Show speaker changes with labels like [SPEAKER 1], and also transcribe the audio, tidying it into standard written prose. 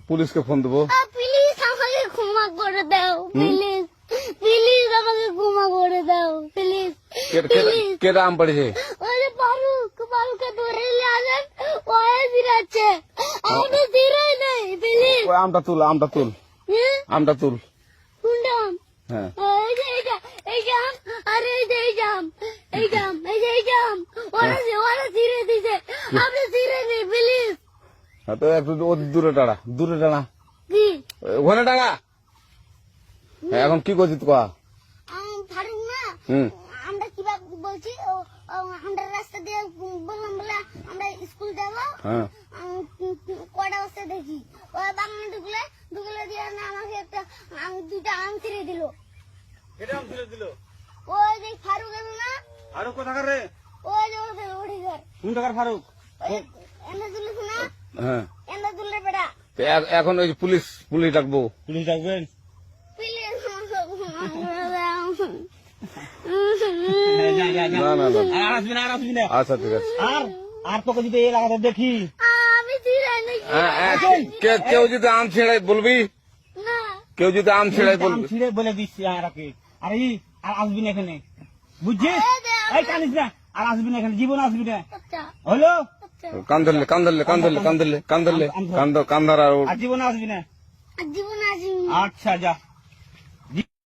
[SPEAKER 1] পুলিশকে ফোন দেবো।
[SPEAKER 2] প্লিজ আমাকে ক্ষমা করে দাও, প্লিজ প্লিজ আমাকে ক্ষমা করে দাও, প্লিজ প্লিজ।
[SPEAKER 1] কেটা আম পড়েছে?
[SPEAKER 2] ওই যে ফারুককে ধরে নিয়ে আসেন, ওই দিরাচ্ছে, আমি দিরাই নাই, প্লিজ।
[SPEAKER 1] ওই আমটা তুল, আমটা তুল, আমটা তুল।
[SPEAKER 2] কোনটা আম?
[SPEAKER 1] হ্যাঁ
[SPEAKER 2] এই যে এই যে আম, আরে এই যে এই যে আম, এই যে আম, এই যে এই যে আম, ওরা ছিঁড়ে দিছে, আপনি ছিঁড়ে নেই, প্লিজ।
[SPEAKER 1] হ্যাঁ, তো একটু দূরে টানা, দূরে টানা,
[SPEAKER 2] কি
[SPEAKER 1] ওখানে টানা। এখন কি করছিস তো?
[SPEAKER 2] ফারুক না,
[SPEAKER 1] হুম
[SPEAKER 2] আমরা কিভাবে বলছি, আমরা রাস্তা দিয়ে বললাম বলে আমরা স্কুল যাবো,
[SPEAKER 1] হ্যাঁ
[SPEAKER 2] কটা বস্তা দেখি ওই বাগানে ঢুকলে দিয়ে না আমাকে একটা দুইটা আম ছিঁড়ে দিল।
[SPEAKER 3] এটা আম ছিঁড়ে দিল?
[SPEAKER 2] ওই যে ফারুক এলো না,
[SPEAKER 3] আরো কোথাকার রে?
[SPEAKER 2] ওই যে ওঠে ঘর
[SPEAKER 3] কোন টাকার ফারুক?
[SPEAKER 2] এনে তুলিস না,
[SPEAKER 1] হ্যাঁ।
[SPEAKER 2] এনে তুললে বেড়া,
[SPEAKER 1] তো এখন ওই পুলিশ ডাকবো।
[SPEAKER 3] পুলিশ ডাকবেন?
[SPEAKER 2] প্লিজ
[SPEAKER 1] না না না,
[SPEAKER 3] আর আসবি না, আর আসবি না।
[SPEAKER 1] আচ্ছা ঠিক আছে।
[SPEAKER 3] আর তোকে যদি এই এলাকাতে দেখি,
[SPEAKER 2] আমি ছিঁড়ে নাকি
[SPEAKER 1] কেউ যদি আম ছেড়াই বলবি,
[SPEAKER 2] না,
[SPEAKER 1] কেউ যদি আম ছেড়াই
[SPEAKER 3] আম
[SPEAKER 1] বলবি।
[SPEAKER 3] ছিঁড়ে বলে দিচ্ছি আর আর আসবি না এখানে, বুঝছিস? এই কানিস না, আর আসবি না এখানে, জীবন আসবি না,
[SPEAKER 2] আচ্ছা
[SPEAKER 3] হলো?
[SPEAKER 2] আচ্ছা
[SPEAKER 1] কান ধরলে, কান ধরলে, কান ধরলে, কান ধরলে, কান ধরলে, কান ধর, কান ধর আর
[SPEAKER 3] আর জীবন আসবি না।
[SPEAKER 2] জীবন আসিনি।
[SPEAKER 3] আচ্ছা যা।